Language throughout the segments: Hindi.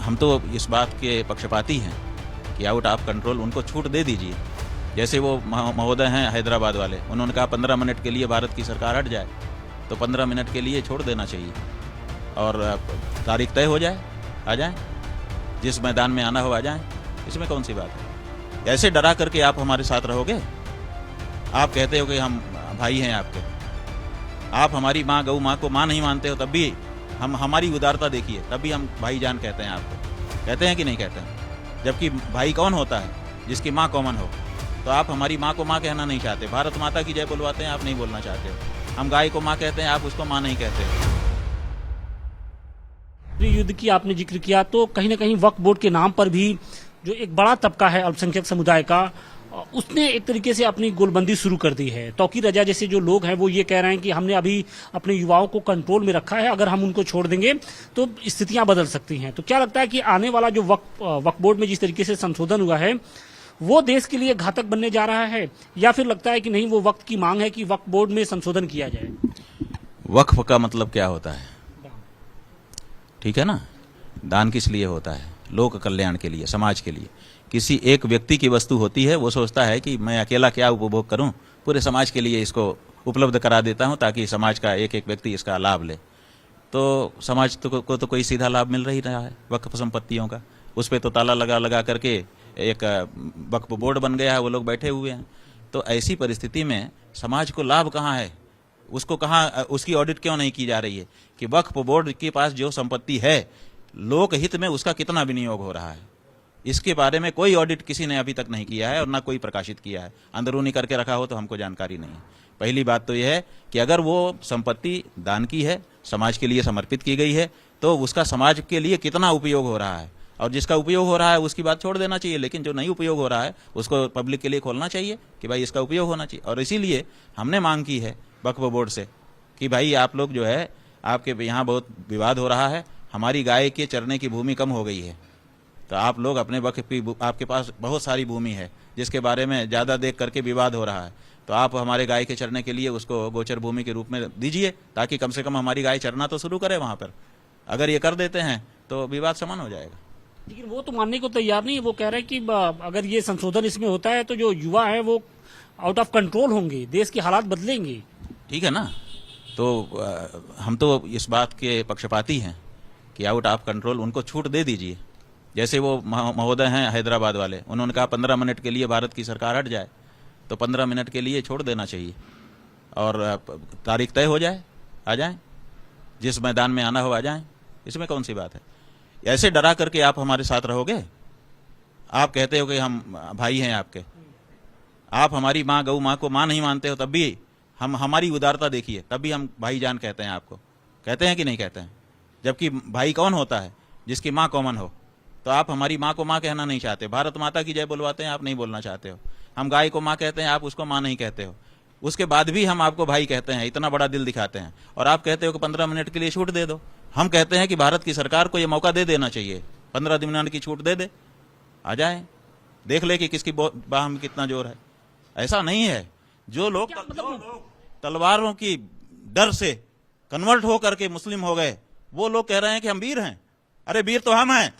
हम तो इस बात के पक्षपाती हैं कि आउट ऑफ कंट्रोल उनको छूट दे दीजिए। जैसे वो महोदय हैं हैदराबाद वाले, उन्होंने कहा 15 मिनट के लिए भारत की सरकार हट जाए, तो 15 मिनट के लिए छोड़ देना चाहिए और तारीख तय हो जाए, आ जाएं, जिस मैदान में आना हो आ जाएं। इसमें कौन सी बात है? ऐसे डरा करके आप हमारे साथ रहोगे? आप कहते हो कि हम भाई हैं आपके, आप हमारी माँ गौ माँ को माँ नहीं मानते हो, तब भी हम हमारी उदारता देखिए, तब भी हम भाईजान कहते हैं आपको। कहते हैं कि नहीं कहते हैं? जबकि भाई कौन होता है? जिसकी माँ कॉमन हो। तो आप हमारी माँ को माँ कहना नहीं चाहते, भारत माता की जय बुलवाते हैं, आप नहीं बोलना चाहते हो। हम गाय को माँ कहते हैं, आप उसको माँ नहीं कहते। युद्ध की आपने जिक्र किया, तो कहीं ना कहीं वक्फ बोर्ड के नाम पर भी जो एक बड़ा तबका है अल्पसंख्यक समुदाय का, उसने एक तरीके से अपनी गोलबंदी शुरू कर दी है। तौकीर रजा जैसे जो लोग हैं वो ये कह रहे हैं कि हमने अभी अपने युवाओं को कंट्रोल में रखा है, अगर हम उनको छोड़ देंगे तो स्थितियां बदल सकती हैं। तो क्या लगता है कि आने वाला जो वक्फ बोर्ड में जिस तरीके से संशोधन हुआ है वो देश के लिए घातक बनने जा रहा है, या फिर लगता है कि नहीं, वो वक्त की मांग है कि वक्फ बोर्ड में संशोधन किया जाए? वक्फ का मतलब क्या होता है? ठीक है ना, दान किस लिए होता है? लोक कल्याण के लिए, समाज के लिए। किसी एक व्यक्ति की वस्तु होती है, वो सोचता है कि मैं अकेला क्या उपभोग करूं, पूरे समाज के लिए इसको उपलब्ध करा देता हूं ताकि समाज का एक एक व्यक्ति इसका लाभ ले। तो समाज को तो कोई सीधा लाभ मिल ही रहा है वक्फ संपत्तियों का। उस पर तो ताला लगा लगा करके एक वक्फ बोर्ड बन गया है, वो लोग बैठे हुए हैं। तो ऐसी परिस्थिति में समाज को लाभ कहाँ है? उसको कहाँ, उसकी ऑडिट क्यों नहीं की जा रही है कि वक्फ बोर्ड के पास जो संपत्ति है लोक हित में उसका कितना विनियोग हो रहा है? इसके बारे में कोई ऑडिट किसी ने अभी तक नहीं किया है और ना कोई प्रकाशित किया है। अंदरूनी करके रखा हो तो हमको जानकारी नहीं है। पहली बात तो यह है कि अगर वो संपत्ति दान की है, समाज के लिए समर्पित की गई है, तो उसका समाज के लिए कितना उपयोग हो रहा है, और जिसका उपयोग हो रहा है उसकी बात छोड़ देना चाहिए, लेकिन जो नहीं उपयोग हो रहा है उसको पब्लिक के लिए खोलना चाहिए कि भाई इसका उपयोग होना चाहिए। और इसीलिए हमने मांग की है वक्फ बोर्ड से कि भाई आप लोग जो है, आपके यहाँ बहुत विवाद हो रहा है, हमारी गाय के चरने की भूमि कम हो गई है, तो आप लोग अपने वक्फ की, आपके पास बहुत सारी भूमि है जिसके बारे में ज़्यादा देख करके विवाद हो रहा है, तो आप हमारे गाय के चरने के लिए उसको गोचर भूमि के रूप में दीजिए, ताकि कम से कम हमारी गाय चरना तो शुरू करे वहाँ पर। अगर ये कर देते हैं तो विवाद समाप्त हो जाएगा। लेकिन वो तो मानने को तैयार नहीं है। वो कह रहे हैं कि अगर ये संशोधन इसमें होता है तो जो युवा है वो आउट ऑफ कंट्रोल होंगे, देश के हालात बदलेंगे। ठीक है ना, तो हम तो इस बात के पक्षपाती हैं कि आउट ऑफ कंट्रोल उनको छूट दे दीजिए। जैसे वो महोदय हैं हैदराबाद वाले, उन्होंने कहा 15 मिनट के लिए भारत की सरकार हट जाए, तो 15 मिनट के लिए छोड़ देना चाहिए और तारीख तय हो जाए, आ जाएं, जिस मैदान में आना हो आ जाएं। इसमें कौन सी बात है? ऐसे डरा करके आप हमारे साथ रहोगे? आप कहते हो कि हम भाई हैं आपके, आप हमारी माँ गौ माँ को माँ नहीं मानते हो, तब भी हम हमारी उदारता देखिए, तब भी हम भाईजान कहते हैं आपको। कहते हैं कि नहीं कहते हैं? जबकि भाई कौन होता है? जिसकी माँ कॉमन हो। तो आप हमारी माँ को माँ कहना नहीं चाहते, भारत माता की जय बुलवाते हैं, आप नहीं बोलना चाहते हो। हम गाय को माँ कहते हैं, आप उसको माँ नहीं कहते हो। उसके बाद भी हम आपको भाई कहते हैं, इतना बड़ा दिल दिखाते हैं, और आप कहते हो कि 15 मिनट के लिए छूट दे दो। हम कहते हैं कि भारत की सरकार को यह मौका दे देना चाहिए, 15 मिनट की छूट दे दे, आ जाए, देख ले कि किसकी बाह में कितना जोर है। ऐसा नहीं है। जो लोग तलवारों की डर से कन्वर्ट होकर के मुस्लिम हो गए, वो लोग कह रहे हैं कि हम वीर हैं। अरे वीर तो हम हैं।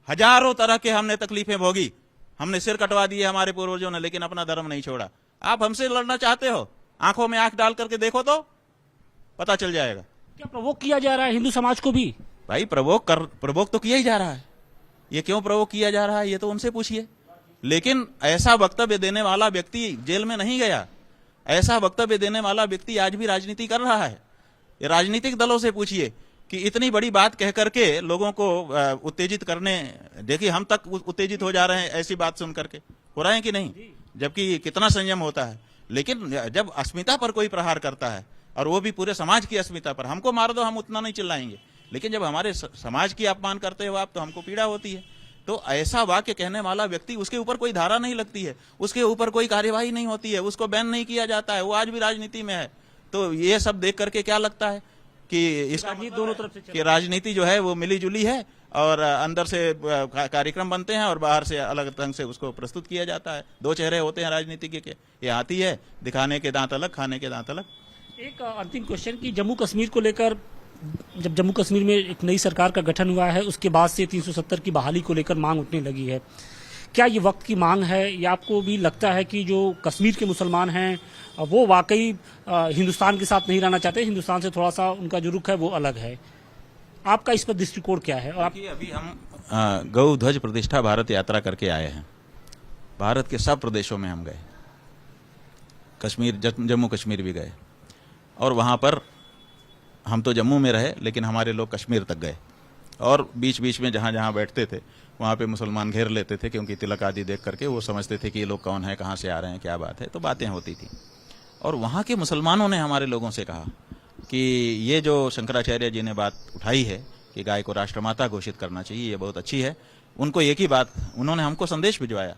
हजारों तरह के हमने तकलीफें भोगी, हमने सिर कटवा दिए हमारे पूर्वजों ने, लेकिन अपना धर्म नहीं छोड़ा। आप हमसे लड़ना चाहते हो? आंखों में आंख डाल करके देखो तो पता चल जाएगा। क्या प्रवोक किया जा रहा है हिंदू समाज को भी? भाई प्रवोक तो किया ही जा रहा है। ये क्यों प्रवोक किया जा रहा है ये तो उनसे पूछिए। लेकिन ऐसा वक्तव्य देने वाला व्यक्ति जेल में नहीं गया। ऐसा वक्तव्य देने वाला व्यक्ति आज भी राजनीति कर रहा है। ये राजनीतिक दलों से पूछिए कि इतनी बड़ी बात कह करके लोगों को उत्तेजित करने, देखिए हम तक उत्तेजित हो जा रहे हैं ऐसी बात सुन करके। हो रहे हैं कि नहीं? जबकि कितना संयम होता है। लेकिन जब अस्मिता पर कोई प्रहार करता है, और वो भी पूरे समाज की अस्मिता पर, हमको मार दो हम उतना नहीं चिल्लाएंगे, लेकिन जब हमारे समाज की अपमान करते हो आप, तो हमको पीड़ा होती है। तो ऐसा वाक्य कहने वाला व्यक्ति, उसके ऊपर कोई धारा नहीं लगती है, उसके ऊपर कोई कार्यवाही नहीं होती है, उसको बैन नहीं किया जाता है, वो आज भी राजनीति में है। तो ये सब देख करके क्या लगता है कि इसका दोनों तरफ से कि राजनीति जो है वो मिली जुली है, और अंदर से कार्यक्रम बनते हैं और बाहर से अलग ढंग से उसको प्रस्तुत किया जाता है। दो चेहरे होते हैं राजनीति के। ये आती है, दिखाने के दांत अलग, खाने के दांत अलग। एक अंतिम क्वेश्चन कि जम्मू कश्मीर को लेकर जब जम्मू कश्मीर में एक नई सरकार का गठन हुआ है उसके बाद से 370 की बहाली को लेकर मांग उठने लगी है। क्या ये वक्त की मांग है या आपको भी लगता है कि जो कश्मीर के मुसलमान हैं वो वाकई हिंदुस्तान के साथ नहीं रहना चाहते, हिंदुस्तान से थोड़ा सा उनका जो रुख है वो अलग है? आपका इस पर दृष्टिकोण क्या है? और आप देखिए, अभी हम गौ ध्वज प्रतिष्ठा भारत यात्रा करके आए हैं। भारत के सब प्रदेशों में हम गए, कश्मीर जम्मू कश्मीर भी गए, और वहाँ पर हम तो जम्मू में रहे लेकिन हमारे लोग कश्मीर तक गए, और बीच बीच में जहाँ जहाँ बैठते थे वहाँ पे मुसलमान घेर लेते थे, क्योंकि तिलक आदि देख करके वो समझते थे कि ये लोग कौन है, कहाँ से आ रहे हैं, क्या बात है, तो बातें होती थी। और वहाँ के मुसलमानों ने हमारे लोगों से कहा कि ये जो शंकराचार्य जी ने बात उठाई है कि गाय को राष्ट्रमाता घोषित करना चाहिए, ये बहुत अच्छी है। उनको एक ही बात, उन्होंने हमको संदेश भिजवाया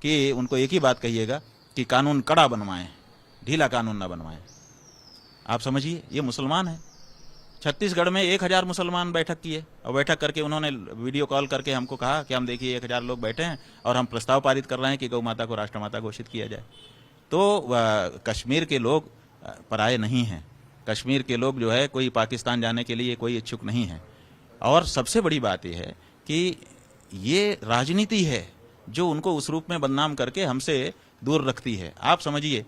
कि उनको एक ही बात कहिएगा कि कानून कड़ा बनवाएं, ढीला कानून ना बनवाएं। आप समझिए, ये मुसलमान है। छत्तीसगढ़ में 1000 मुसलमान बैठक किए, और बैठक करके उन्होंने वीडियो कॉल करके हमको कहा कि हम देखिए 1000 लोग बैठे हैं और हम प्रस्ताव पारित कर रहे हैं कि गौ माता को राष्ट्रमाता घोषित किया जाए। तो कश्मीर के लोग पराये नहीं हैं। कश्मीर के लोग जो है कोई पाकिस्तान जाने के लिए कोई इच्छुक नहीं है। और सबसे बड़ी बात यह है कि ये राजनीति है जो उनको उस रूप में बदनाम करके हमसे दूर रखती है। आप समझिए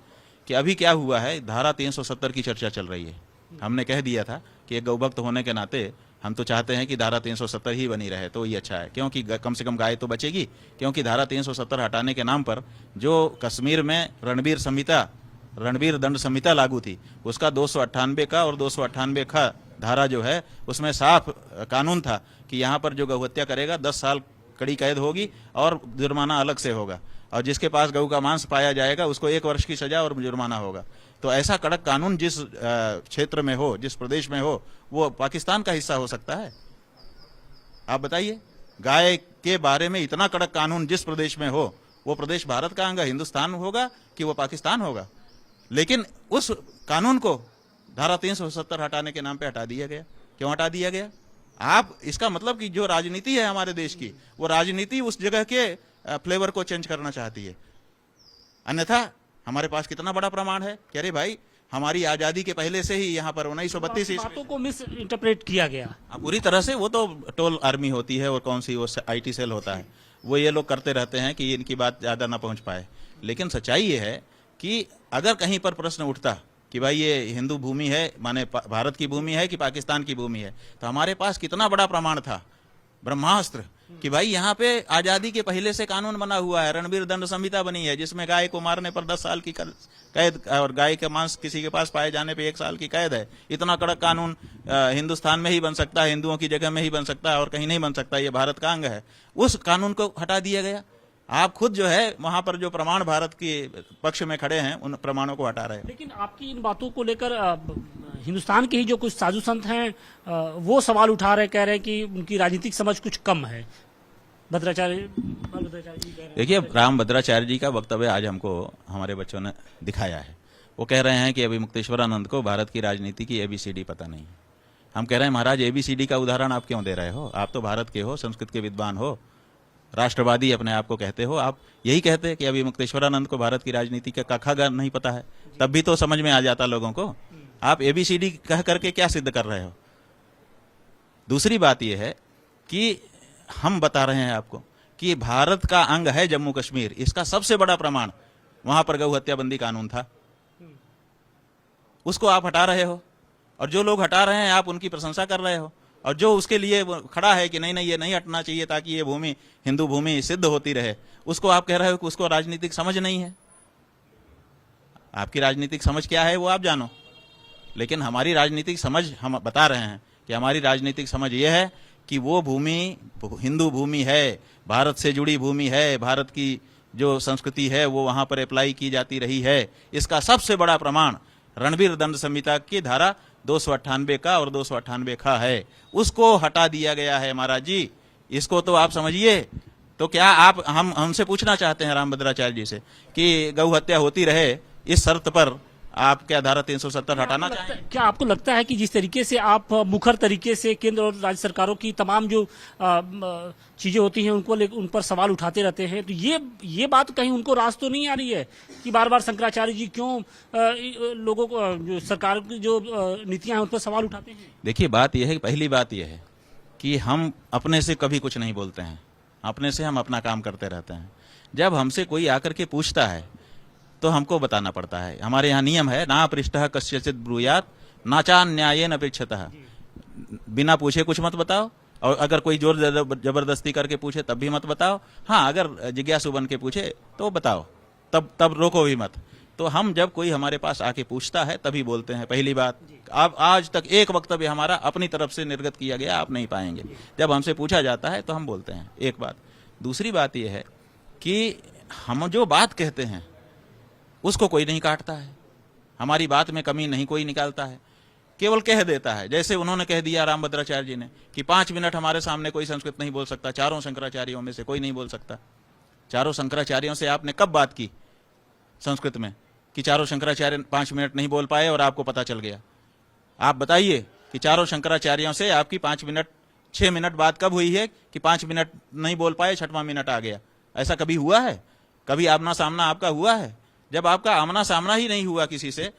कि अभी क्या हुआ है, धारा 370 की चर्चा चल रही है। हमने कह दिया था कि एक गौभक्त होने के नाते हम तो चाहते हैं कि धारा 370 ही बनी रहे तो ये अच्छा है, क्योंकि कम से कम गाय तो बचेगी। क्योंकि धारा 370 हटाने के नाम पर जो कश्मीर में रणबीर दंड संहिता लागू थी, उसका 298 का और 298 का धारा जो है उसमें साफ कानून था कि यहाँ पर जो गौहत्या करेगा 10 साल कड़ी कैद होगी और जुर्माना अलग से होगा, और जिसके पास गऊ का मांस पाया जाएगा उसको 1 वर्ष की सजा और जुर्माना होगा। तो ऐसा कड़क कानून जिस क्षेत्र में हो, जिस प्रदेश में हो, वो पाकिस्तान का हिस्सा हो सकता है? आप बताइए, गाय के बारे में इतना कड़क कानून जिस प्रदेश में हो, वो प्रदेश भारत का अंग हिंदुस्तान होगा कि वो पाकिस्तान होगा? लेकिन उस कानून को धारा 370 हटाने के नाम पे हटा दिया गया। क्यों हटा दिया गया? आप इसका मतलब कि जो राजनीति है हमारे देश की, वो राजनीति उस जगह के फ्लेवर को चेंज करना चाहती है। अन्यथा हमारे पास कितना बड़ा प्रमाण है कि अरे भाई, हमारी आजादी के पहले से ही यहाँ पर 1932 बातों को मिस इंटरप्रेट किया गया पूरी तरह से। वो तो टोल आर्मी होती है और कौन सी वो IT सेल होता है, वो ये लोग करते रहते हैं कि इनकी बात ज्यादा ना पहुंच पाए। लेकिन सच्चाई ये है कि अगर कहीं पर प्रश्न उठता कि भाई ये हिंदू भूमि है, माने भारत की भूमि है कि पाकिस्तान की भूमि है, तो हमारे पास कितना बड़ा प्रमाण था, ब्रह्मास्त्र, कि भाई यहाँ पे आजादी के पहले से कानून बना हुआ है, रणबीर दंड संहिता बनी है, जिसमें गाय को मारने पर 10 साल की कैद और गाय का मांस किसी के पास पाए जाने पे 1 साल की कैद है। इतना कड़क कानून हिंदुस्तान में ही बन सकता है, हिंदुओं की जगह में ही बन सकता है और कहीं नहीं बन सकता। ये भारत का अंग है। उस कानून को हटा दिया गया। आप खुद जो है वहां पर जो प्रमाण भारत के पक्ष में खड़े हैं, उन प्रमाणों को हटा रहे हैं। लेकिन आपकी इन बातों को लेकर हिंदुस्तान के ही जो कुछ साधु संत हैं वो सवाल उठा रहे, कह रहे हैं कि उनकी राजनीतिक समझ कुछ कम है। भद्राचार्य जी कह रहे हैं। देखिए, राम भद्राचार्य जी का वक्तव्य आज हमको हमारे बच्चों ने दिखाया है। वो कह रहे हैं कि अभी मुक्तेश्वरानंद को भारत की राजनीति की ABCD पता नहीं। हम कह रहे हैं महाराज, ABCD का उदाहरण आप क्यों दे रहे हो? आप तो भारत के हो, संस्कृत के विद्वान हो, राष्ट्रवादी अपने आप को कहते हो। आप यही कहते कि अभी मुक्तेश्वरानंद को भारत की राजनीति का काखा नहीं पता है, तब भी तो समझ में आ जाता लोगों को। आप ABCD कह करके क्या सिद्ध कर रहे हो? दूसरी बात यह है कि हम बता रहे हैं आपको कि भारत का अंग है जम्मू कश्मीर। इसका सबसे बड़ा प्रमाण वहां पर गौ हत्या बंदी कानून था, उसको आप हटा रहे हो। और जो लोग हटा रहे हैं आप उनकी प्रशंसा कर रहे हो, और जो उसके लिए खड़ा है कि नहीं नहीं ये नहीं हटना चाहिए ताकि ये भूमि हिंदू भूमि सिद्ध होती रहे, उसको आप कह रहे हो कि उसको राजनीतिक समझ नहीं है। आपकी राजनीतिक समझ क्या है वो आप जानो, लेकिन हमारी राजनीतिक समझ हम बता रहे हैं कि हमारी राजनीतिक समझ ये है कि वो भूमि हिंदू भूमि है, भारत से जुड़ी भूमि है, भारत की जो संस्कृति है वो वहां पर अप्लाई की जाती रही है। इसका सबसे बड़ा प्रमाण रणबीर दंड संहिता की धारा 298 का और 298 का है, उसको हटा दिया गया है महाराज जी। इसको तो आप समझिए। तो क्या आप हमसे पूछना चाहते हैं राम भद्राचार्य जी से कि गौ हत्या होती रहे इस शर्त पर आप क्या धारा 370 हटाना चाहेंगे? क्या आपको लगता है कि जिस तरीके से आप मुखर तरीके से केंद्र और राज्य सरकारों की तमाम जो चीजें होती हैं उन पर सवाल उठाते रहते हैं, तो ये बात कहीं उनको रास तो नहीं आ रही है कि बार बार शंकराचार्य जी क्यों लोगों को जो सरकार की जो नीतियां हैं उन पर सवाल उठाते हैं? देखिए, बात यह है, पहली बात यह है कि हम अपने से कभी कुछ नहीं बोलते हैं, अपने से हम अपना काम करते रहते हैं। जब हमसे कोई आकर के पूछता है तो हमको बताना पड़ता है। हमारे यहाँ नियम है, ना पृष्ठः कस्यचित् ब्रूयात् नाचा न्यायेन अपेक्षतः। बिना पूछे कुछ मत बताओ, और अगर कोई जोर जबरदस्ती करके पूछे तब भी मत बताओ। हाँ, अगर जिज्ञासु बन के पूछे तो बताओ, तब रोको भी मत। तो हम जब कोई हमारे पास आके पूछता है तभी बोलते हैं। पहली बात, आप आज तक एक वक्तव्य हमारा अपनी तरफ से निर्गत किया गया आप नहीं पाएंगे। जब हमसे पूछा जाता है तो हम बोलते हैं, एक बात। दूसरी बात यह है कि हम जो बात कहते हैं उसको कोई नहीं काटता है, हमारी बात में कमी नहीं कोई निकालता है, केवल कह देता है। जैसे उन्होंने कह दिया रामभद्राचार्य जी ने कि 5 मिनट हमारे सामने कोई संस्कृत नहीं बोल सकता, चारों शंकराचार्यों में से कोई नहीं बोल सकता। चारों शंकराचार्यों से आपने कब बात की संस्कृत में कि चारों शंकराचार्य 5 मिनट नहीं बोल पाए और आपको पता चल गया? आप बताइए कि चारों शंकराचार्यों से आपकी 5 मिनट 6 मिनट बात कब हुई है कि 5 मिनट नहीं बोल पाए, 6वां मिनट आ गया? ऐसा कभी हुआ है? कभी आमना सामना आपका हुआ है? जब आपका आमना सामना ही नहीं हुआ किसी से,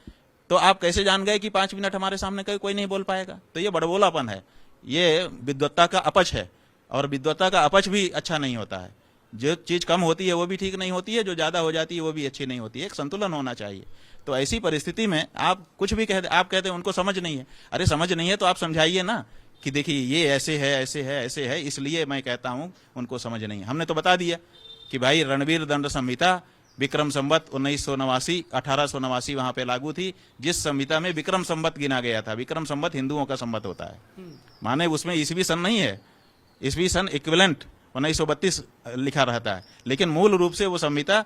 तो आप कैसे जान गए कि 5 मिनट हमारे सामने कोई नहीं बोल पाएगा? तो ये बड़बोलापन है, ये विद्वत्ता का अपच है, और विद्वत्ता का अपच भी अच्छा नहीं होता है। जो चीज कम होती है वो भी ठीक नहीं होती है, जो ज्यादा हो जाती है वो भी अच्छी नहीं होती है। एक संतुलन होना चाहिए। तो ऐसी परिस्थिति में आप कुछ भी आप कहते हैं उनको समझ नहीं है। अरे समझ नहीं है तो आप समझाइए ना कि देखिए ये ऐसे है, ऐसे है, ऐसे है, इसलिए मैं कहता हूं उनको समझ नहीं है। हमने तो बता दिया कि भाई रणवीर दंड संहिता विक्रम संवत 1989 1889 वहां पे लागू थी, जिस संहिता में विक्रम संवत गिना गया था। विक्रम संवत हिंदुओं का संवत होता है, माने उसमें ईसवी सन नहीं है, ईसवी सन इक्विवेलेंट 1932 लिखा रहता है, लेकिन मूल रूप से वो संहिता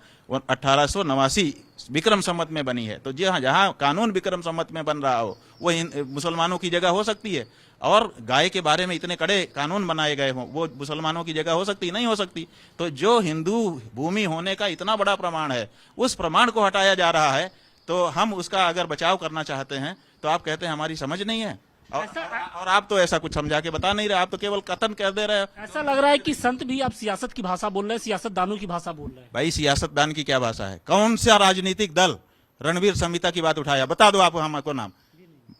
1889 विक्रम संवत में बनी है। तो जहां कानून विक्रम संवत में बन रहा हो वो मुसलमानों की जगह हो सकती है, और गाय के बारे में इतने कड़े कानून बनाए गए हों वो मुसलमानों की जगह हो सकती नहीं हो सकती। तो जो हिंदू भूमि होने का इतना बड़ा प्रमाण है, उस प्रमाण को हटाया जा रहा है। तो हम उसका अगर बचाव करना चाहते हैं तो आप कहते हैं हमारी समझ नहीं है, और आप तो ऐसा कुछ समझा के बता नहीं रहे, आप तो केवल कथन कर दे रहे हैं। ऐसा लग रहा है कि संत भी आप सियासत की भाषा बोल रहे हैं, सियासतदानों की भाषा बोल रहे हैं। भाई सियासतदान की क्या भाषा है? कौन सा राजनीतिक दल रणवीर संहिता की बात उठाया? बता दो आप हमको नाम।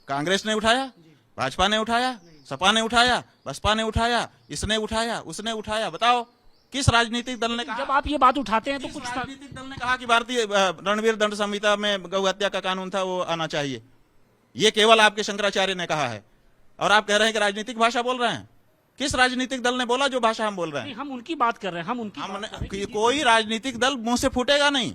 कांग्रेस ने उठाया, भाजपा ने उठाया, सपा ने उठाया, बसपा ने उठाया, इसने उठाया, उसने उठाया, बताओ किस राजनीतिक दल ने कहा? जब आप ये बात उठाते हैं तो कुछ राजनीतिक दल ने कहा कि भारतीय रणवीर दंड संहिता में गौ हत्या का कानून था वो आना चाहिए? ये केवल आपके शंकराचार्य ने कहा है, और आप कह रहे हैं कि राजनीतिक भाषा बोल रहे हैं। किस राजनीतिक दल ने बोला जो भाषा हम बोल रहे हैं? हम उनकी बात कर रहे हैं, हम उनकी बात कर रहे हैं। कोई राजनीतिक दल मुंह से फूटेगा नहीं,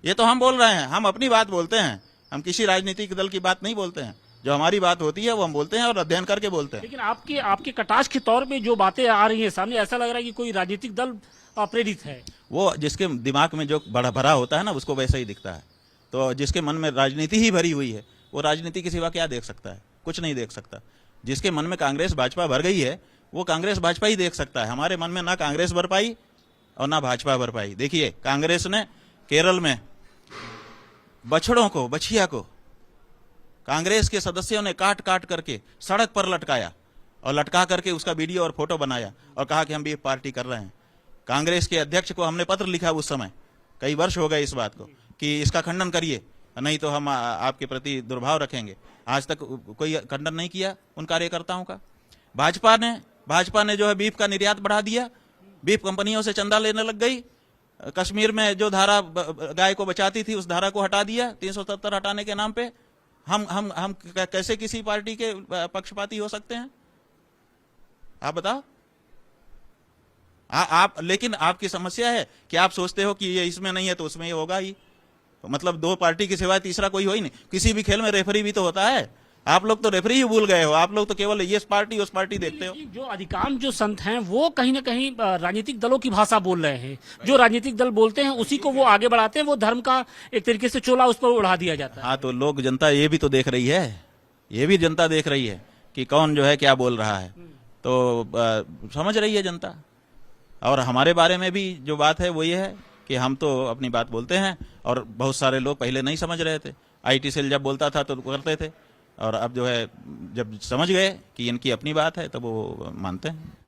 ये तो हम बोल रहे हैं। हम अपनी बात बोलते हैं, हम किसी राजनीतिक दल की बात नहीं बोलते हैं। जो हमारी बात होती है वो हम बोलते हैं और अध्ययन करके बोलते हैं। लेकिन आपके कटाक्ष के तौर पे जो बातें आ रही हैं सामने, ऐसा लग रहा है कि कोई राजनीतिक दल प्रेरित है। वो जिसके दिमाग में जो बड़ा भरा होता है ना, उसको वैसा ही दिखता है। तो जिसके मन में राजनीति ही भरी हुई है वो राजनीति के सिवा क्या देख सकता है? कुछ नहीं देख सकता। जिसके मन में कांग्रेस भाजपा भर गई है वो कांग्रेस भाजपा ही देख सकता है। हमारे मन में ना कांग्रेस भर पाई और ना भाजपा भर पाई। देखिए, कांग्रेस ने केरल में बछड़ों को, बछिया को कांग्रेस के सदस्यों ने काट काट करके सड़क पर लटकाया, और लटका करके उसका वीडियो और फोटो बनाया और कहा कि हम भी पार्टी कर रहे हैं। कांग्रेस के अध्यक्ष को हमने पत्र लिखा उस समय, कई वर्ष हो गए इस बात को, कि इसका खंडन करिए, नहीं तो हम आपके प्रति दुर्भाव रखेंगे। आज तक कोई खंडन नहीं किया उन कार्यकर्ताओं का। भाजपा ने जो है बीफ का निर्यात बढ़ा दिया, बीफ कंपनियों से चंदा लेने लग गई। कश्मीर में जो धारा गाय को बचाती थी उस धारा को हटा दिया 370 हटाने के नाम पे। हम कैसे किसी पार्टी के पक्षपाती हो सकते हैं? आप बताओ। आप लेकिन आपकी समस्या है कि आप सोचते हो कि ये इसमें नहीं है तो उसमें ये होगा ही। मतलब दो पार्टी के सिवाय तीसरा कोई हो ही नहीं। किसी भी खेल में रेफरी भी तो होता है। आप लोग तो रेफरी ही भूल गए हो। आप लोग तो केवल ये पार्टी उस पार्टी देखते हो। जो अधिकांश जो संत हैं वो कहीं ना कहीं राजनीतिक दलों की भाषा बोल रहे हैं। जो राजनीतिक दल बोलते हैं उसी को वो आगे बढ़ाते हैं। वो धर्म का एक तरीके से चोला उस पर उड़ा दिया जाता है। हाँ, तो लोग, जनता ये भी तो देख रही है, ये भी जनता देख रही है कि कौन जो है क्या बोल रहा है। तो समझ रही है जनता। और हमारे बारे में भी जो बात है वो ये है कि हम तो अपनी बात बोलते हैं, और बहुत सारे लोग पहले नहीं समझ रहे थे, आईटी सेल जब बोलता था तो करते थे, और अब जो है जब समझ गए कि इनकी अपनी बात है तब वो मानते हैं।